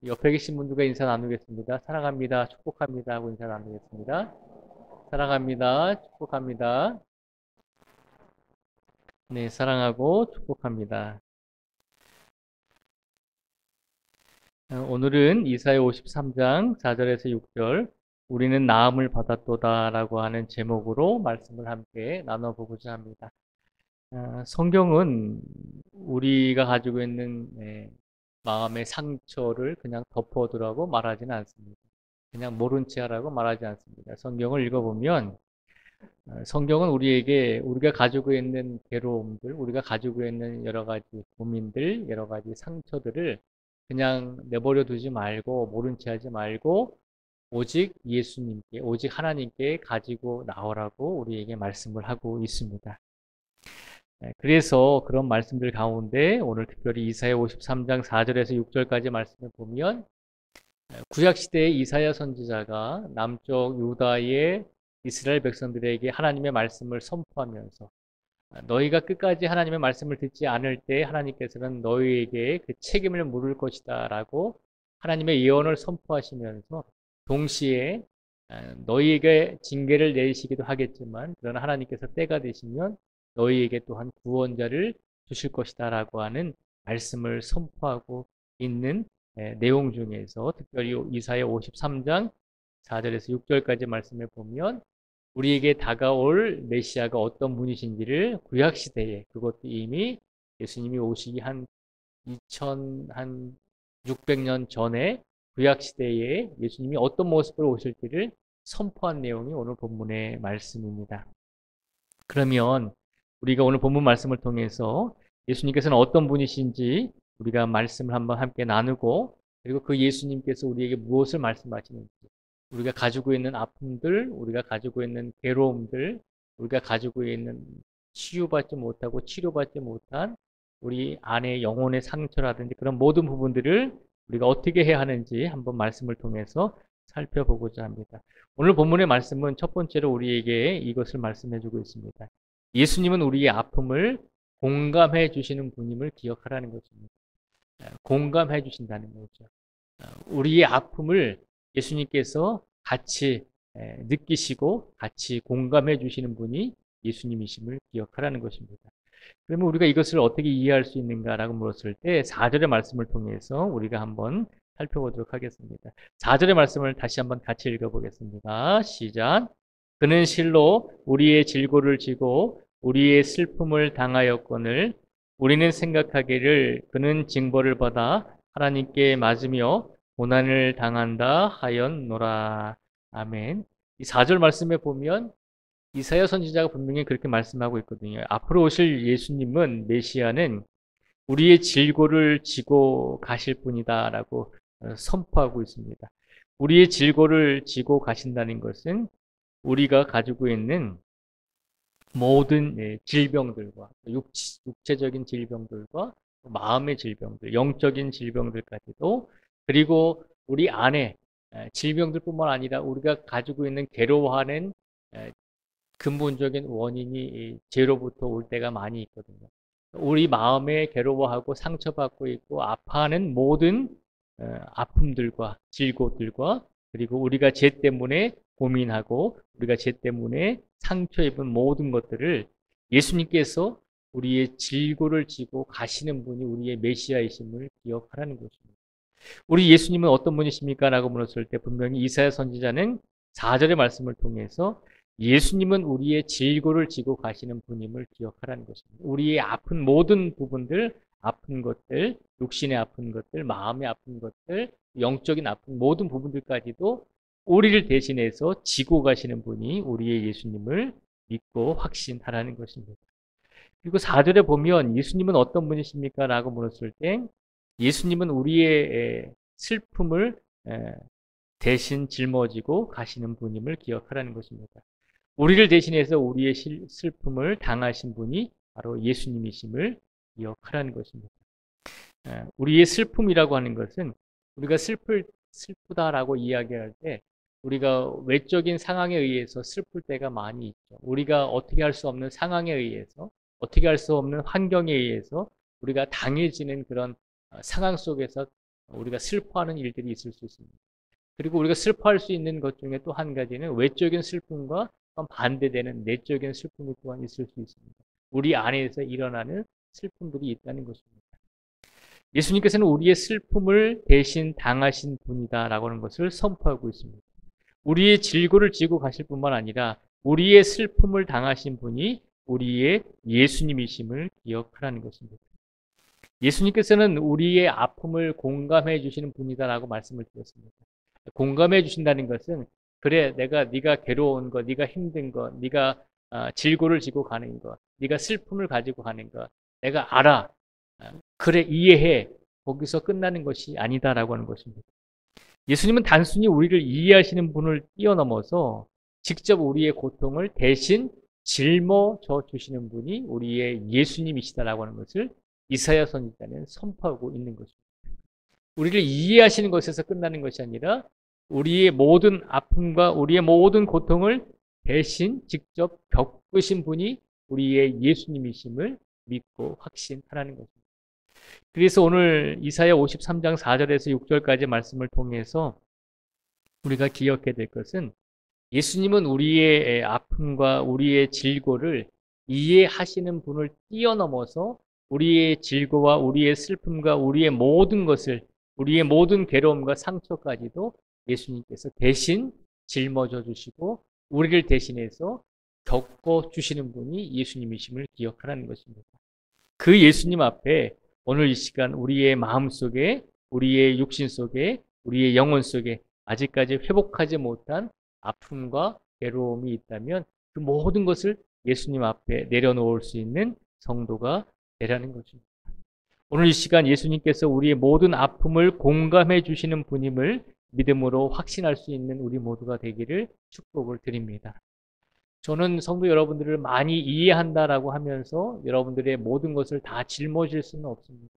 옆에 계신 분들과 인사 나누겠습니다. 사랑합니다. 축복합니다. 하고 인사 나누겠습니다. 사랑합니다. 축복합니다. 네, 사랑하고 축복합니다. 오늘은 이사야 53장 4절에서 6절, 우리는 나음을 받았도다 라고 하는 제목으로 말씀을 함께 나눠보고자 합니다. 성경은 우리가 가지고 있는 마음의 상처를 그냥 덮어두라고 말하지는 않습니다. 그냥 모른 채 하라고 말하지 않습니다. 성경을 읽어보면 성경은 우리에게 우리가 가지고 있는 괴로움들, 우리가 가지고 있는 여러 가지 고민들, 여러 가지 상처들을 그냥 내버려 두지 말고 모른 채 하지 말고 오직 예수님께, 오직 하나님께 가지고 나오라고 우리에게 말씀을 하고 있습니다. 그래서 그런 말씀들 가운데 오늘 특별히 이사야 53장 4절에서 6절까지 말씀을 보면 구약 시대의 이사야 선지자가 남쪽 유다의 이스라엘 백성들에게 하나님의 말씀을 선포하면서 너희가 끝까지 하나님의 말씀을 듣지 않을 때 하나님께서는 너희에게 그 책임을 물을 것이다 라고 하나님의 예언을 선포하시면서 동시에 너희에게 징계를 내리시기도 하겠지만 그러나 하나님께서 때가 되시면 너희에게 또한 구원자를 주실 것이다 라고 하는 말씀을 선포하고 있는 내용 중에서 특별히 이사야 53장 4절에서 6절까지 말씀을 보면 우리에게 다가올 메시아가 어떤 분이신지를 구약 시대에, 그것도 이미 예수님이 오시기 한 600년 전에 구약 시대에 예수님이 어떤 모습으로 오실지를 선포한 내용이 오늘 본문의 말씀입니다. 그러면 우리가 오늘 본문 말씀을 통해서 예수님께서는 어떤 분이신지 우리가 말씀을 한번 함께 나누고, 그리고 그 예수님께서 우리에게 무엇을 말씀하시는지, 우리가 가지고 있는 아픔들, 우리가 가지고 있는 괴로움들, 우리가 가지고 있는 치유받지 못하고 치료받지 못한 우리 안의 영혼의 상처라든지 그런 모든 부분들을 우리가 어떻게 해야 하는지 한번 말씀을 통해서 살펴보고자 합니다. 오늘 본문의 말씀은 첫 번째로 우리에게 이것을 말씀해 주고 있습니다. 예수님은 우리의 아픔을 공감해 주시는 분임을 기억하라는 것입니다. 공감해 주신다는 거죠. 우리의 아픔을 예수님께서 같이 느끼시고 같이 공감해 주시는 분이 예수님이심을 기억하라는 것입니다. 그러면 우리가 이것을 어떻게 이해할 수 있는가라고 물었을 때 4절의 말씀을 통해서 우리가 한번 살펴보도록 하겠습니다. 4절의 말씀을 다시 한번 같이 읽어보겠습니다. 시작. 그는 실로 우리의 질고를 지고 우리의 슬픔을 당하였거늘 우리는 생각하기를 그는 징벌을 받아 하나님께 맞으며 고난을 당한다 하였노라. 아멘. 이 4절 말씀에 보면 이사야 선지자가 분명히 그렇게 말씀하고 있거든요. 앞으로 오실 예수님은, 메시아는 우리의 질고를 지고 가실 분이다라고 선포하고 있습니다. 우리의 질고를 지고 가신다는 것은 우리가 가지고 있는 모든 질병들과 육체적인 질병들과 마음의 질병들, 영적인 질병들까지도, 그리고 우리 안에 질병들뿐만 아니라 우리가 가지고 있는 괴로워하는 근본적인 원인이 죄로부터 올 때가 많이 있거든요. 우리 마음에 괴로워하고 상처받고 있고 아파하는 모든 아픔들과 질고들과, 그리고 우리가 죄 때문에 고민하고 우리가 죄 때문에 상처 입은 모든 것들을 예수님께서 우리의 질고를 지고 가시는 분이 우리의 메시아이심을 기억하라는 것입니다. 우리 예수님은 어떤 분이십니까? 라고 물었을 때 분명히 이사야 선지자는 4절의 말씀을 통해서 예수님은 우리의 질고를 지고 가시는 분임을 기억하라는 것입니다. 우리의 아픈 모든 부분들, 아픈 것들, 육신의 아픈 것들, 마음의 아픈 것들, 영적인 아픈 모든 부분들까지도 우리를 대신해서 지고 가시는 분이 우리의 예수님을 믿고 확신하라는 것입니다. 그리고 4절에 보면 예수님은 어떤 분이십니까? 라고 물었을 때 예수님은 우리의 슬픔을 대신 짊어지고 가시는 분임을 기억하라는 것입니다. 우리를 대신해서 우리의 슬픔을 당하신 분이 바로 예수님이심을 기억하라는 것입니다. 우리의 슬픔이라고 하는 것은 우리가 슬프다라고 이야기할 때 우리가 외적인 상황에 의해서 슬플 때가 많이 있죠. 우리가 어떻게 할 수 없는 상황에 의해서, 어떻게 할 수 없는 환경에 의해서 우리가 당해지는 그런 상황 속에서 우리가 슬퍼하는 일들이 있을 수 있습니다. 그리고 우리가 슬퍼할 수 있는 것 중에 또 한 가지는 외적인 슬픔과 반대되는 내적인 슬픔이 또한 있을 수 있습니다. 우리 안에서 일어나는 슬픔들이 있다는 것입니다. 예수님께서는 우리의 슬픔을 대신 당하신 분이다라고 하는 것을 선포하고 있습니다. 우리의 질고를 지고 가실 뿐만 아니라 우리의 슬픔을 당하신 분이 우리의 예수님이심을 기억하라는 것입니다. 예수님께서는 우리의 아픔을 공감해 주시는 분이다라고 말씀을 드렸습니다. 공감해 주신다는 것은 그래 네가 괴로운 것, 네가 힘든 것, 네가 질고를 지고 가는 것, 네가 슬픔을 가지고 가는 것 내가 알아. 그래 이해해. 거기서 끝나는 것이 아니다라고 하는 것입니다. 예수님은 단순히 우리를 이해하시는 분을 뛰어넘어서 직접 우리의 고통을 대신 짊어져 주시는 분이 우리의 예수님이시다라고 하는 것을 이사야 선지자는 선포하고 있는 것입니다. 우리를 이해하시는 것에서 끝나는 것이 아니라 우리의 모든 아픔과 우리의 모든 고통을 대신 직접 겪으신 분이 우리의 예수님이심을 믿고 확신하라는 것입니다. 그래서 오늘 이사야 53장 4절에서 6절까지 말씀을 통해서 우리가 기억해야 될 것은 예수님은 우리의 아픔과 우리의 질고를 이해하시는 분을 뛰어넘어서 우리의 질고와 우리의 슬픔과 우리의 모든 것을 우리의 모든 괴로움과 상처까지도 예수님께서 대신 짊어져 주시고 우리를 대신해서 겪어 주시는 분이 예수님이심을 기억하라는 것입니다. 그 예수님 앞에 오늘 이 시간 우리의 마음 속에 우리의 육신 속에 우리의 영혼 속에 아직까지 회복하지 못한 아픔과 괴로움이 있다면 그 모든 것을 예수님 앞에 내려놓을 수 있는 성도가 되라는 것입니다. 오늘 이 시간 예수님께서 우리의 모든 아픔을 공감해 주시는 분임을 믿음으로 확신할 수 있는 우리 모두가 되기를 축복을 드립니다. 저는 성도 여러분들을 많이 이해한다라고 하면서 여러분들의 모든 것을 다 짊어질 수는 없습니다.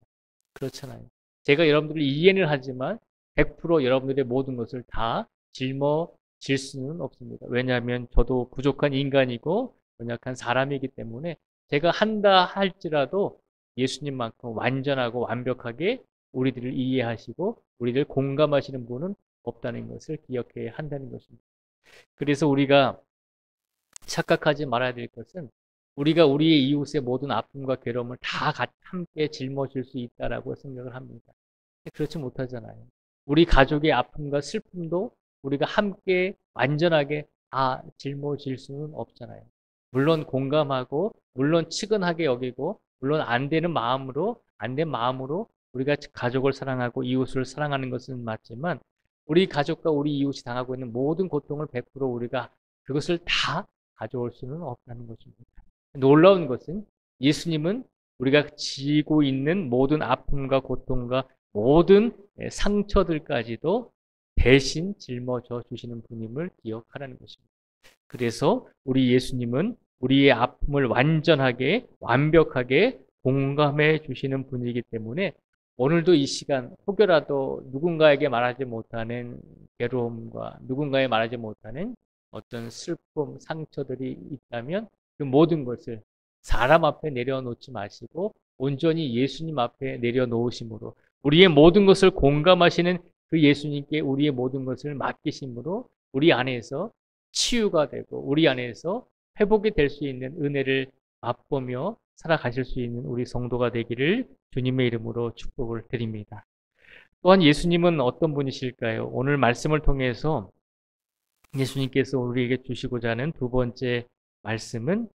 그렇잖아요. 제가 여러분들을 이해는 하지만 100% 여러분들의 모든 것을 다 짊어질 수는 없습니다. 왜냐하면 저도 부족한 인간이고 연약한 사람이기 때문에 제가 한다 할지라도 예수님만큼 완전하고 완벽하게 우리들을 이해하시고 우리를 공감하시는 분은 없다는 것을 기억해야 한다는 것입니다. 그래서 우리가 착각하지 말아야 될 것은 우리가 우리의 이웃의 모든 아픔과 괴로움을 다 함께 짊어질 수 있다라고 생각을 합니다. 그렇지 못하잖아요. 우리 가족의 아픔과 슬픔도 우리가 함께 완전하게 다 짊어질 수는 없잖아요. 물론 공감하고 물론 측은하게 여기고 물론 안 된 마음으로 우리가 가족을 사랑하고 이웃을 사랑하는 것은 맞지만 우리 가족과 우리 이웃이 당하고 있는 모든 고통을 100% 우리가 그것을 다 가져올 수는 없다는 것입니다. 놀라운 것은 예수님은 우리가 지고 있는 모든 아픔과 고통과 모든 상처들까지도 대신 짊어져 주시는 분임을 기억하라는 것입니다. 그래서 우리 예수님은 우리의 아픔을 완전하게 완벽하게 공감해 주시는 분이기 때문에 오늘도 이 시간 혹여라도 누군가에게 말하지 못하는 괴로움과 누군가에 말하지 못하는 어떤 슬픔, 상처들이 있다면 그 모든 것을 사람 앞에 내려놓지 마시고 온전히 예수님 앞에 내려놓으심으로 우리의 모든 것을 공감하시는 그 예수님께 우리의 모든 것을 맡기심으로 우리 안에서 치유가 되고 우리 안에서 회복이 될 수 있는 은혜를 맛보며 살아가실 수 있는 우리 성도가 되기를 주님의 이름으로 축복을 드립니다. 또한 예수님은 어떤 분이실까요? 오늘 말씀을 통해서 예수님께서 우리에게 주시고자 하는 두 번째 말씀은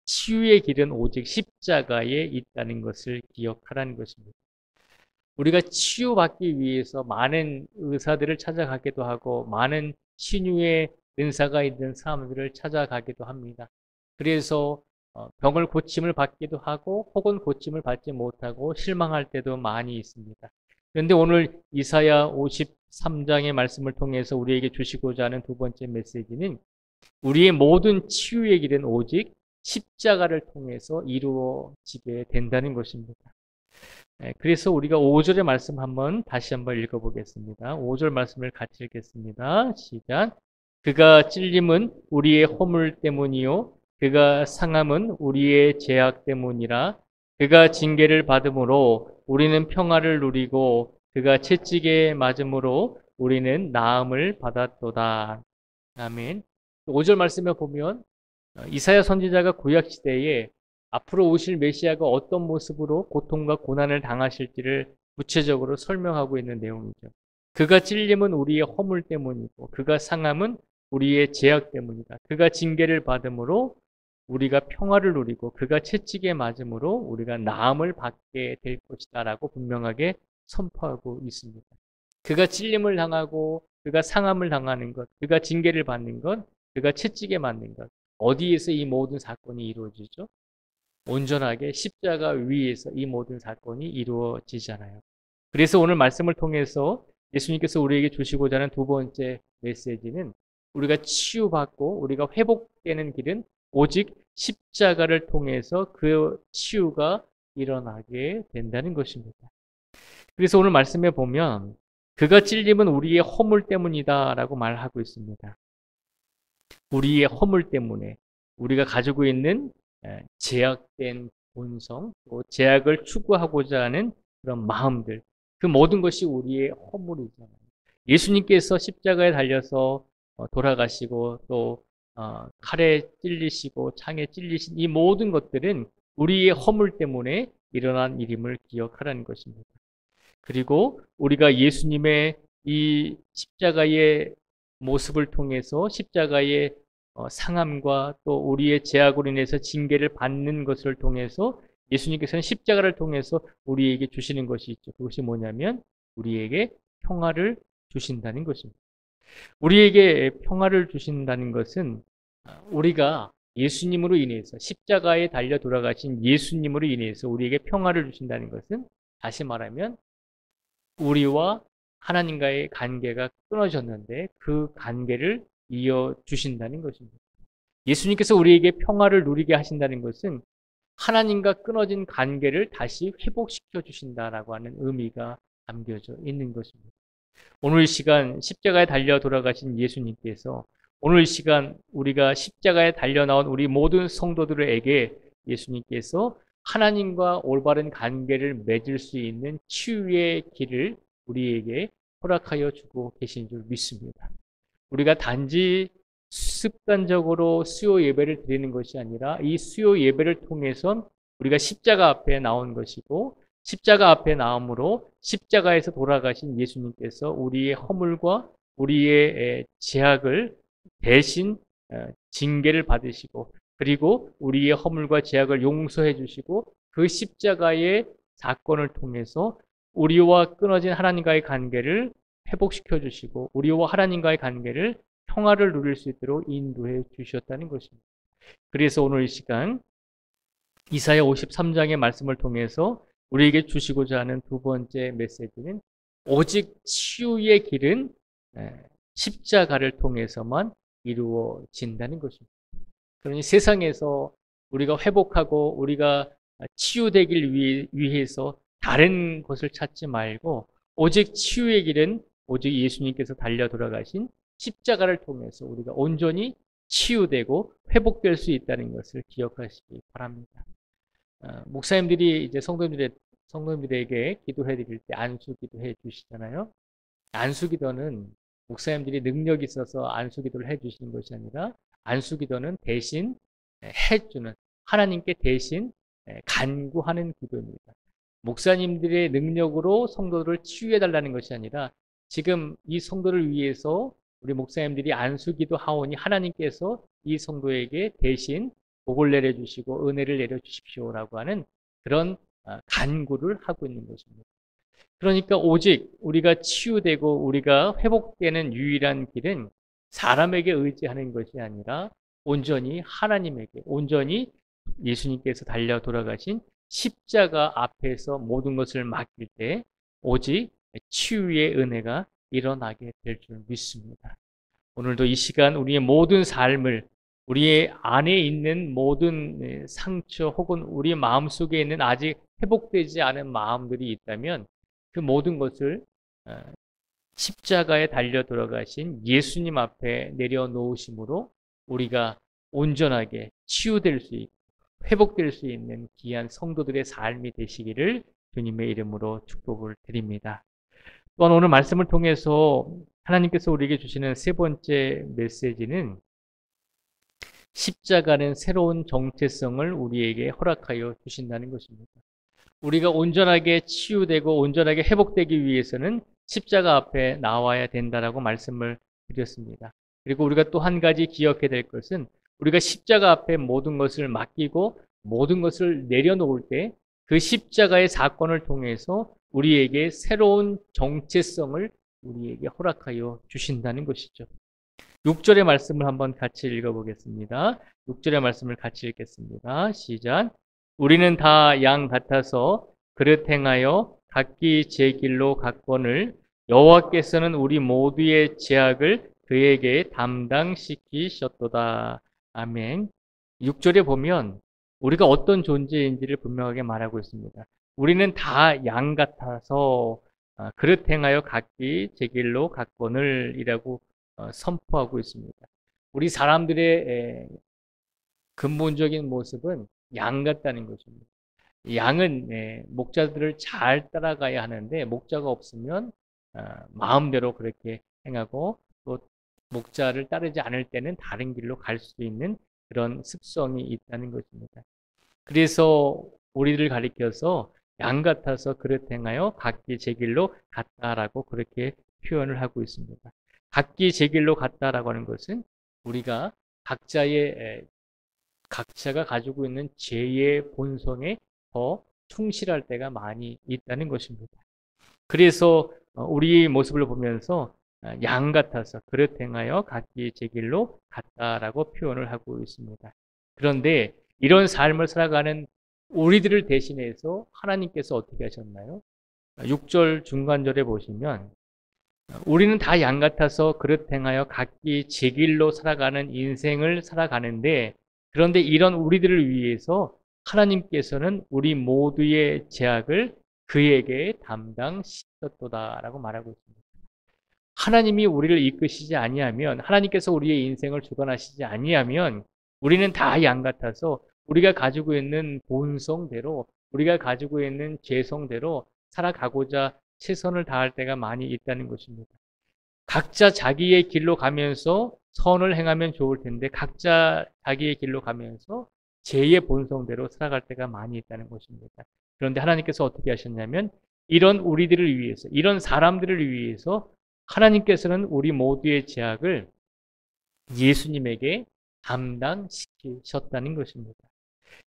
치유의 길은 오직 십자가에 있다는 것을 기억하라는 것입니다. 우리가 치유받기 위해서 많은 의사들을 찾아가기도 하고 많은 신유의 은사가 있는 사람들을 찾아가기도 합니다. 그래서 병을 고침을 받기도 하고 혹은 고침을 받지 못하고 실망할 때도 많이 있습니다. 그런데 오늘 이사야 53장의 말씀을 통해서 우리에게 주시고자 하는 두 번째 메시지는 우리의 모든 치유의 길은 오직 십자가를 통해서 이루어지게 된다는 것입니다. 그래서 우리가 5절의 말씀 다시 한번 읽어보겠습니다. 5절 말씀을 같이 읽겠습니다. 시작. 그가 찔림은 우리의 허물 때문이요 그가 상함은 우리의 죄악 때문이라. 그가 징계를 받음으로 우리는 평화를 누리고 그가 채찍에 맞음으로 우리는 나음을 받았도다. 아멘. 5절 말씀에 보면 이사야 선지자가 구약 시대에 앞으로 오실 메시아가 어떤 모습으로 고통과 고난을 당하실지를 구체적으로 설명하고 있는 내용이죠. 그가 찔림은 우리의 허물 때문이고 그가 상함은 우리의 죄악 때문이다. 그가 징계를 받음으로 우리가 평화를 누리고 그가 채찍에 맞음으로 우리가 나음을 받게 될 것이다 라고 분명하게 선포하고 있습니다. 그가 찔림을 당하고 그가 상함을 당하는 것, 그가 징계를 받는 것, 그가 채찍에 맞는 것, 어디에서 이 모든 사건이 이루어지죠? 온전하게 십자가 위에서 이 모든 사건이 이루어지잖아요. 그래서 오늘 말씀을 통해서 예수님께서 우리에게 주시고자 하는 두 번째 메시지는 우리가 치유받고 우리가 회복되는 길은 오직 십자가를 통해서 그 치유가 일어나게 된다는 것입니다. 그래서 오늘 말씀에 보면 그가 찔림은 우리의 허물 때문이다 라고 말하고 있습니다. 우리의 허물 때문에 우리가 가지고 있는 제약된 본성, 또 제약을 추구하고자 하는 그런 마음들, 그 모든 것이 우리의 허물이잖아요. 예수님께서 십자가에 달려서 돌아가시고 또 칼에 찔리시고 창에 찔리신 이 모든 것들은 우리의 허물 때문에 일어난 일임을 기억하라는 것입니다. 그리고 우리가 예수님의 이 십자가의 모습을 통해서 십자가의 상함과 또 우리의 죄악으로 인해서 징계를 받는 것을 통해서 예수님께서는 십자가를 통해서 우리에게 주시는 것이 있죠. 그것이 뭐냐면 우리에게 평화를 주신다는 것입니다. 우리에게 평화를 주신다는 것은 우리가 예수님으로 인해서 십자가에 달려 돌아가신 예수님으로 인해서 우리에게 평화를 주신다는 것은 다시 말하면 우리와 하나님과의 관계가 끊어졌는데 그 관계를 이어주신다는 것입니다. 예수님께서 우리에게 평화를 누리게 하신다는 것은 하나님과 끊어진 관계를 다시 회복시켜 주신다라고 하는 의미가 담겨져 있는 것입니다. 오늘 이 시간 십자가에 달려 돌아가신 예수님께서 오늘 이 시간 우리가 십자가에 달려 나온 우리 모든 성도들에게 예수님께서 하나님과 올바른 관계를 맺을 수 있는 치유의 길을 우리에게 허락하여 주고 계신 줄 믿습니다. 우리가 단지 습관적으로 수요 예배를 드리는 것이 아니라 이 수요 예배를 통해서 우리가 십자가 앞에 나온 것이고 십자가 앞에 나옴으로 십자가에서 돌아가신 예수님께서 우리의 허물과 우리의 죄악을 대신 징계를 받으시고 그리고 우리의 허물과 죄악을 용서해 주시고 그 십자가의 사건을 통해서 우리와 끊어진 하나님과의 관계를 회복시켜 주시고 우리와 하나님과의 관계를 평화를 누릴 수 있도록 인도해 주셨다는 것입니다. 그래서 오늘 이 시간 이사야 53장의 말씀을 통해서 우리에게 주시고자 하는 두 번째 메시지는 오직 치유의 길은 십자가를 통해서만 이루어진다는 것입니다. 그러니 세상에서 우리가 회복하고 우리가 치유되길 위해서 다른 것을 찾지 말고 오직 치유의 길은 오직 예수님께서 달려 돌아가신 십자가를 통해서 우리가 온전히 치유되고 회복될 수 있다는 것을 기억하시기 바랍니다. 목사님들이 이제 성도님들에게 기도해 드릴 때 안수 기도해 주시잖아요. 안수 기도는 목사님들이 능력이 있어서 안수 기도를 해 주시는 것이 아니라 안수 기도는 대신 해주는 하나님께 대신 간구하는 기도입니다. 목사님들의 능력으로 성도들을 치유해 달라는 것이 아니라 지금 이 성도를 위해서 우리 목사님들이 안수 기도하오니 하나님께서 이 성도에게 대신 복을 내려주시고 은혜를 내려주십시오라고 하는 그런 간구를 하고 있는 것입니다. 그러니까 오직 우리가 치유되고 우리가 회복되는 유일한 길은 사람에게 의지하는 것이 아니라 온전히 하나님에게, 온전히 예수님께서 달려 돌아가신 십자가 앞에서 모든 것을 맡길 때 오직 치유의 은혜가 일어나게 될 줄 믿습니다. 오늘도 이 시간 우리의 모든 삶을 우리의 안에 있는 모든 상처 혹은 우리 마음속에 있는 아직 회복되지 않은 마음들이 있다면 그 모든 것을 십자가에 달려 돌아가신 예수님 앞에 내려놓으심으로 우리가 온전하게 치유될 수 있고 회복될 수 있는 귀한 성도들의 삶이 되시기를 주님의 이름으로 축복을 드립니다. 또한 오늘 말씀을 통해서 하나님께서 우리에게 주시는 세 번째 메시지는 십자가는 새로운 정체성을 우리에게 허락하여 주신다는 것입니다. 우리가 온전하게 치유되고 온전하게 회복되기 위해서는 십자가 앞에 나와야 된다라고 말씀을 드렸습니다. 그리고 우리가 또 한 가지 기억해야 될 것은 우리가 십자가 앞에 모든 것을 맡기고 모든 것을 내려놓을 때 그 십자가의 사건을 통해서 우리에게 새로운 정체성을 우리에게 허락하여 주신다는 것이죠. 6절의 말씀을 한번 같이 읽어보겠습니다. 6절의 말씀을 같이 읽겠습니다. 시작. 우리는 다 양 같아서 그릇 행하여 각기 제 길로 갔거늘 여호와께서는 우리 모두의 죄악을 그에게 담당시키셨도다. 아멘. 6절에 보면 우리가 어떤 존재인지를 분명하게 말하고 있습니다. 우리는 다 양 같아서 그릇 행하여 각기 제 길로 갔거늘 이라고 선포하고 있습니다. 우리 사람들의 근본적인 모습은 양 같다는 것입니다. 양은 목자들을 잘 따라가야 하는데 목자가 없으면 마음대로 그렇게 행하고 또 목자를 따르지 않을 때는 다른 길로 갈 수 있는 그런 습성이 있다는 것입니다. 그래서 우리를 가리켜서 양 같아서 그릇 행하여 각기 제 길로 갔다라고 그렇게 표현을 하고 있습니다. 각기 제 길로 갔다라고 하는 것은 우리가 각자가 가지고 있는 죄의 본성에 더 충실할 때가 많이 있다는 것입니다. 그래서 우리의 모습을 보면서 양 같아서 그릇 행하여 각기 제 길로 갔다라고 표현을 하고 있습니다. 그런데 이런 삶을 살아가는 우리들을 대신해서 하나님께서 어떻게 하셨나요? 6절 중간절에 보시면 우리는 다 양 같아서 그릇 행하여 각기 제 길로 살아가는 인생을 살아가는데 그런데 이런 우리들을 위해서 하나님께서는 우리 모두의 죄악을 그에게 담당시켰도다라고 말하고 있습니다. 하나님이 우리를 이끄시지 아니하면 하나님께서 우리의 인생을 주관하시지 아니하면 우리는 다 양 같아서 우리가 가지고 있는 본성대로 우리가 가지고 있는 죄성대로 살아가고자 최선을 다할 때가 많이 있다는 것입니다. 각자 자기의 길로 가면서 선을 행하면 좋을 텐데 각자 자기의 길로 가면서 죄의 본성대로 살아갈 때가 많이 있다는 것입니다. 그런데 하나님께서 어떻게 하셨냐면 이런 우리들을 위해서 이런 사람들을 위해서 하나님께서는 우리 모두의 죄악을 예수님에게 담당시키셨다는 것입니다.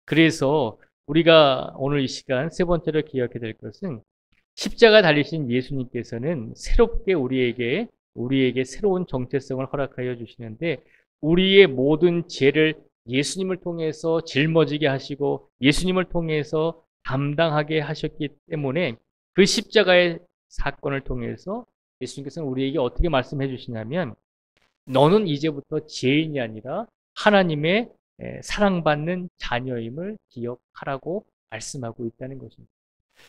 그래서 우리가 오늘 이 시간 세 번째로 기억해야 될 것은 십자가 달리신 예수님께서는 새롭게 우리에게 새로운 정체성을 허락하여 주시는데 우리의 모든 죄를 예수님을 통해서 짊어지게 하시고 예수님을 통해서 담당하게 하셨기 때문에 그 십자가의 사건을 통해서 예수님께서는 우리에게 어떻게 말씀해 주시냐면 너는 이제부터 죄인이 아니라 하나님의 사랑받는 자녀임을 기억하라고 말씀하고 있다는 것입니다.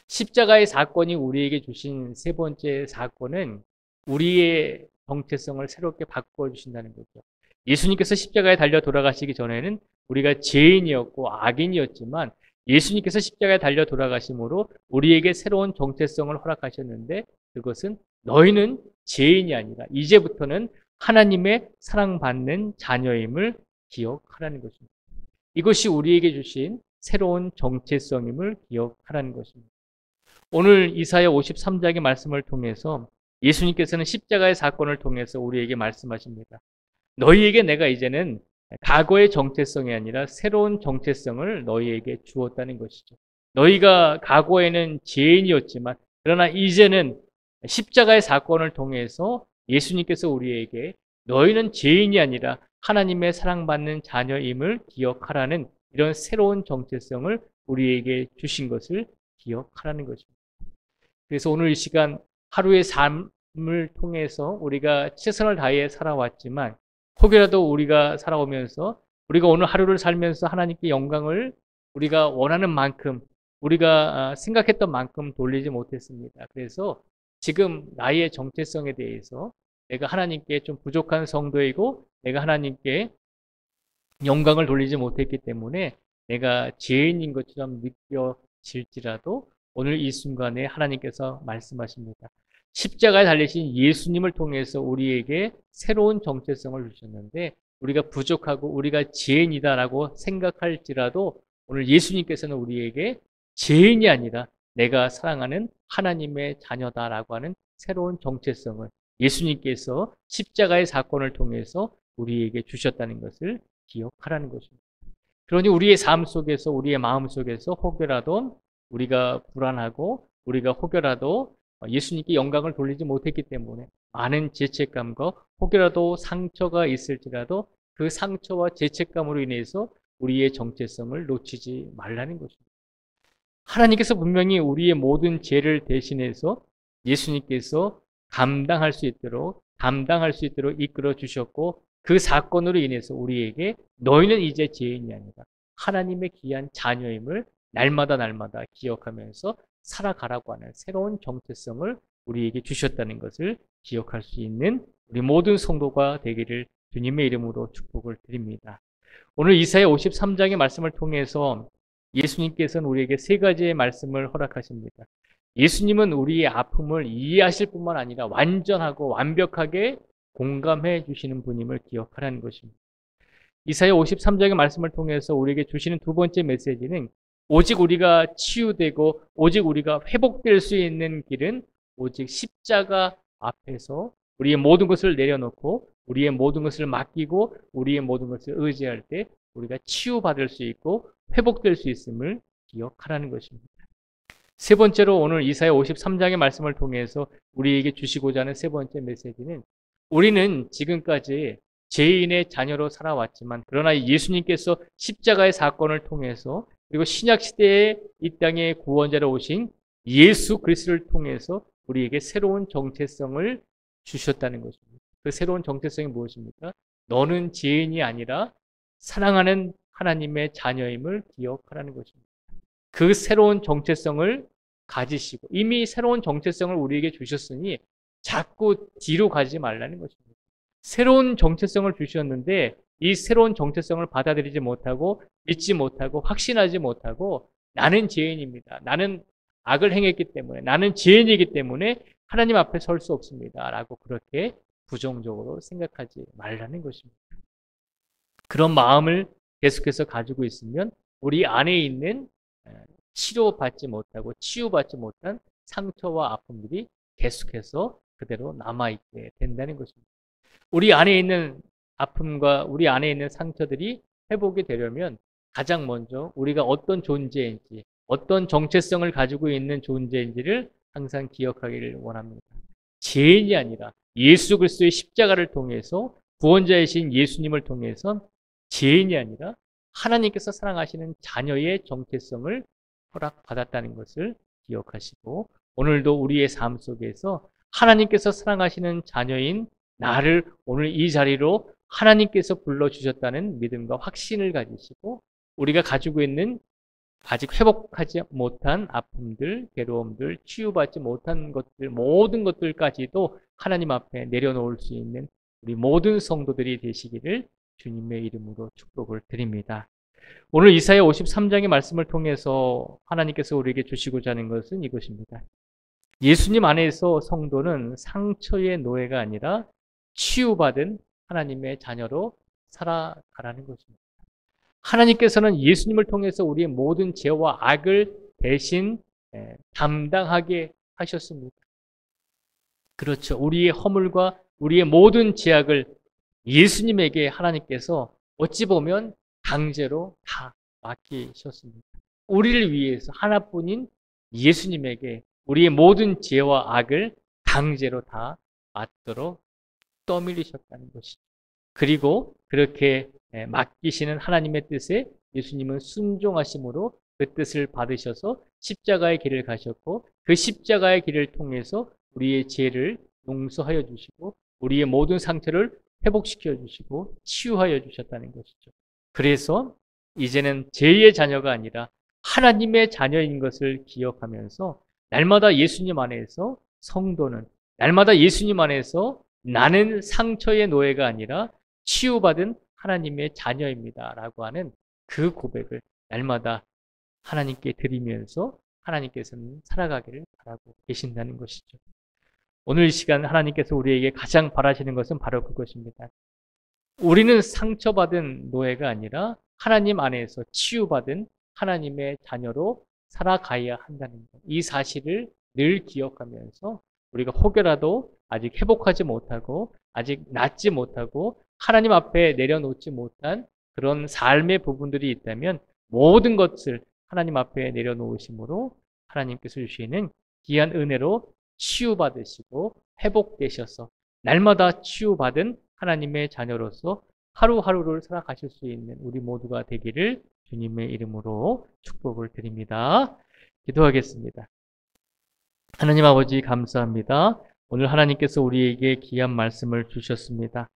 십자가의 사건이 우리에게 주신 세 번째 사건은 우리의 정체성을 새롭게 바꿔주신다는 거죠. 예수님께서 십자가에 달려 돌아가시기 전에는 우리가 죄인이었고 악인이었지만 예수님께서 십자가에 달려 돌아가심으로 우리에게 새로운 정체성을 허락하셨는데 그것은 너희는 죄인이 아니라 이제부터는 하나님의 사랑받는 자녀임을 기억하라는 것입니다. 이것이 우리에게 주신 새로운 정체성임을 기억하라는 것입니다. 오늘 이사야 53장의 말씀을 통해서 예수님께서는 십자가의 사건을 통해서 우리에게 말씀하십니다. 너희에게 내가 이제는 과거의 정체성이 아니라 새로운 정체성을 너희에게 주었다는 것이죠. 너희가 과거에는 죄인이었지만 그러나 이제는 십자가의 사건을 통해서 예수님께서 우리에게 너희는 죄인이 아니라 하나님의 사랑받는 자녀임을 기억하라는 이런 새로운 정체성을 우리에게 주신 것을 기억하라는 것입니다. 그래서 오늘 이 시간 하루의 삶을 통해서 우리가 최선을 다해 살아왔지만 혹여라도 우리가 살아오면서 우리가 오늘 하루를 살면서 하나님께 영광을 우리가 원하는 만큼 우리가 생각했던 만큼 돌리지 못했습니다. 그래서 지금 나의 정체성에 대해서 내가 하나님께 좀 부족한 성도이고 내가 하나님께 영광을 돌리지 못했기 때문에 내가 죄인인 것처럼 느껴질지라도 오늘 이 순간에 하나님께서 말씀하십니다. 십자가에 달리신 예수님을 통해서 우리에게 새로운 정체성을 주셨는데 우리가 부족하고 우리가 죄인이다라고 생각할지라도 오늘 예수님께서는 우리에게 죄인이 아니라 내가 사랑하는 하나님의 자녀다라고 하는 새로운 정체성을 예수님께서 십자가의 사건을 통해서 우리에게 주셨다는 것을 기억하라는 것입니다. 그러니 우리의 삶 속에서 우리의 마음 속에서 혹여라도 우리가 불안하고 우리가 혹여라도 예수님께 영광을 돌리지 못했기 때문에 많은 죄책감과 혹여라도 상처가 있을지라도 그 상처와 죄책감으로 인해서 우리의 정체성을 놓치지 말라는 것입니다. 하나님께서 분명히 우리의 모든 죄를 대신해서 예수님께서 감당할 수 있도록 이끌어 주셨고 그 사건으로 인해서 우리에게 너희는 이제 죄인이 아니라 하나님의 귀한 자녀임을 날마다 기억하면서 살아가라고 하는 새로운 정체성을 우리에게 주셨다는 것을 기억할 수 있는 우리 모든 성도가 되기를 주님의 이름으로 축복을 드립니다. 오늘 이사야 53장의 말씀을 통해서 예수님께서는 우리에게 세 가지의 말씀을 허락하십니다. 예수님은 우리의 아픔을 이해하실 뿐만 아니라 완전하고 완벽하게 공감해 주시는 분임을 기억하라는 것입니다. 이사야 53장의 말씀을 통해서 우리에게 주시는 두 번째 메시지는 오직 우리가 치유되고 오직 우리가 회복될 수 있는 길은 오직 십자가 앞에서 우리의 모든 것을 내려놓고 우리의 모든 것을 맡기고 우리의 모든 것을 의지할 때 우리가 치유받을 수 있고 회복될 수 있음을 기억하라는 것입니다. 세 번째로 오늘 이사야 53장의 말씀을 통해서 우리에게 주시고자 하는 세 번째 메시지는 우리는 지금까지 죄인의 자녀로 살아왔지만 그러나 예수님께서 십자가의 사건을 통해서 그리고 신약시대에 이 땅에 구원자로 오신 예수 그리스도를 통해서 우리에게 새로운 정체성을 주셨다는 것입니다. 그 새로운 정체성이 무엇입니까? 너는 죄인이 아니라 사랑하는 하나님의 자녀임을 기억하라는 것입니다. 그 새로운 정체성을 가지시고 이미 새로운 정체성을 우리에게 주셨으니 자꾸 뒤로 가지 말라는 것입니다. 새로운 정체성을 주셨는데 이 새로운 정체성을 받아들이지 못하고 믿지 못하고 확신하지 못하고 나는 죄인입니다. 나는 악을 행했기 때문에 나는 죄인이기 때문에 하나님 앞에 설 수 없습니다. 라고 그렇게 부정적으로 생각하지 말라는 것입니다. 그런 마음을 계속해서 가지고 있으면 우리 안에 있는 치료받지 못하고 치유받지 못한 상처와 아픔들이 계속해서 그대로 남아있게 된다는 것입니다. 우리 안에 있는 아픔과 우리 안에 있는 상처들이 회복이 되려면 가장 먼저 우리가 어떤 존재인지 어떤 정체성을 가지고 있는 존재인지를 항상 기억하기를 원합니다. 죄인이 아니라 예수 그리스도의 십자가를 통해서 구원자이신 예수님을 통해서 죄인이 아니라 하나님께서 사랑하시는 자녀의 정체성을 허락받았다는 것을 기억하시고 오늘도 우리의 삶 속에서 하나님께서 사랑하시는 자녀인 나를 오늘 이 자리로 하나님께서 불러주셨다는 믿음과 확신을 가지시고 우리가 가지고 있는 아직 회복하지 못한 아픔들, 괴로움들, 치유받지 못한 것들, 모든 것들까지도 하나님 앞에 내려놓을 수 있는 우리 모든 성도들이 되시기를 주님의 이름으로 축복을 드립니다. 오늘 이사야 53장의 말씀을 통해서 하나님께서 우리에게 주시고자 하는 것은 이것입니다. 예수님 안에서 성도는 상처의 노예가 아니라 치유받은 하나님의 자녀로 살아가라는 것입니다. 하나님께서는 예수님을 통해서 우리의 모든 죄와 악을 대신 담당하게 하셨습니다. 그렇죠. 우리의 허물과 우리의 모든 죄악을 예수님에게 하나님께서 어찌 보면 강제로 다 맡기셨습니다. 우리를 위해서 하나뿐인 예수님에게 우리의 모든 죄와 악을 강제로 다 맡도록 떠밀리셨다는 것이죠. 그리고 그렇게 맡기시는 하나님의 뜻에 예수님은 순종하심으로 그 뜻을 받으셔서 십자가의 길을 가셨고 그 십자가의 길을 통해서 우리의 죄를 용서하여 주시고 우리의 모든 상처를 회복시켜 주시고 치유하여 주셨다는 것이죠. 그래서 이제는 죄의 자녀가 아니라 하나님의 자녀인 것을 기억하면서 날마다 예수님 안에서 성도는 날마다 예수님 안에서 나는 상처의 노예가 아니라 치유받은 하나님의 자녀입니다. 라고 하는 그 고백을 날마다 하나님께 드리면서 하나님께서는 살아가기를 바라고 계신다는 것이죠. 오늘 이 시간 하나님께서 우리에게 가장 바라시는 것은 바로 그것입니다. 우리는 상처받은 노예가 아니라 하나님 안에서 치유받은 하나님의 자녀로 살아가야 한다는 것. 이 사실을 늘 기억하면서 우리가 혹여라도 아직 회복하지 못하고 아직 낫지 못하고 하나님 앞에 내려놓지 못한 그런 삶의 부분들이 있다면 모든 것을 하나님 앞에 내려놓으심으로 하나님께서 주시는 귀한 은혜로 치유받으시고 회복되셔서 날마다 치유받은 하나님의 자녀로서 하루하루를 살아가실 수 있는 우리 모두가 되기를 주님의 이름으로 축복을 드립니다. 기도하겠습니다. 하나님 아버지 감사합니다. 오늘 하나님께서 우리에게 귀한 말씀을 주셨습니다.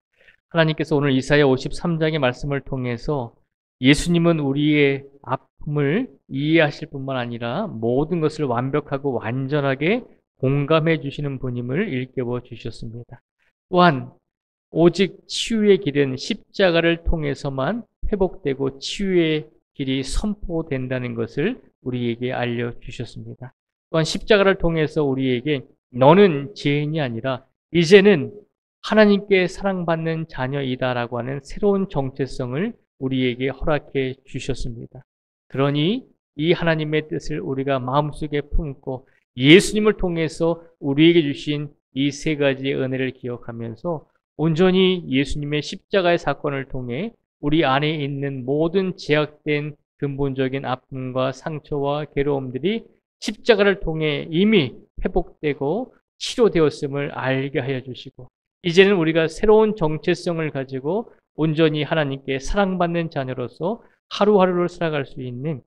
하나님께서 오늘 이사야 53장의 말씀을 통해서 예수님은 우리의 아픔을 이해하실 뿐만 아니라 모든 것을 완벽하고 완전하게 공감해 주시는 분임을 일깨워 주셨습니다. 또한 오직 치유의 길은 십자가를 통해서만 회복되고 치유의 길이 선포된다는 것을 우리에게 알려주셨습니다. 또한 십자가를 통해서 우리에게 너는 죄인이 아니라 이제는 하나님께 사랑받는 자녀이다라고 하는 새로운 정체성을 우리에게 허락해 주셨습니다. 그러니 이 하나님의 뜻을 우리가 마음속에 품고 예수님을 통해서 우리에게 주신 이 세 가지의 은혜를 기억하면서 온전히 예수님의 십자가의 사건을 통해 우리 안에 있는 모든 제약된 근본적인 아픔과 상처와 괴로움들이 십자가를 통해 이미 회복되고 치료되었음을 알게 하여 주시고 이제는 우리가 새로운 정체성을 가지고 온전히 하나님께 사랑받는 자녀로서 하루하루를 살아갈 수 있는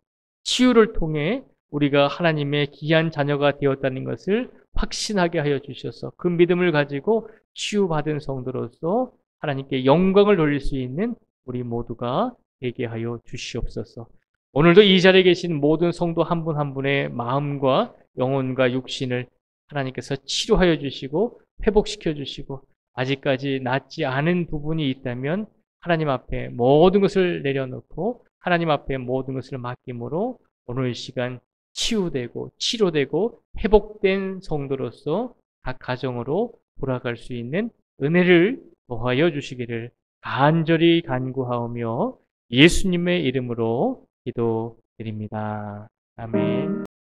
치유를 통해 우리가 하나님의 귀한 자녀가 되었다는 것을 확신하게 하여 주셔서 그 믿음을 가지고 치유받은 성도로서 하나님께 영광을 돌릴 수 있는 우리 모두가 되게 하여 주시옵소서. 오늘도 이 자리에 계신 모든 성도 한 분 한 분의 마음과 영혼과 육신을 하나님께서 치료하여 주시고 회복시켜 주시고 아직까지 낫지 않은 부분이 있다면 하나님 앞에 모든 것을 내려놓고 하나님 앞에 모든 것을 맡김으로 오늘 이 시간 치유되고 치료되고 회복된 성도로서 각 가정으로 돌아갈 수 있는 은혜를 더하여 주시기를 간절히 간구하오며 예수님의 이름으로 기도드립니다. 아멘.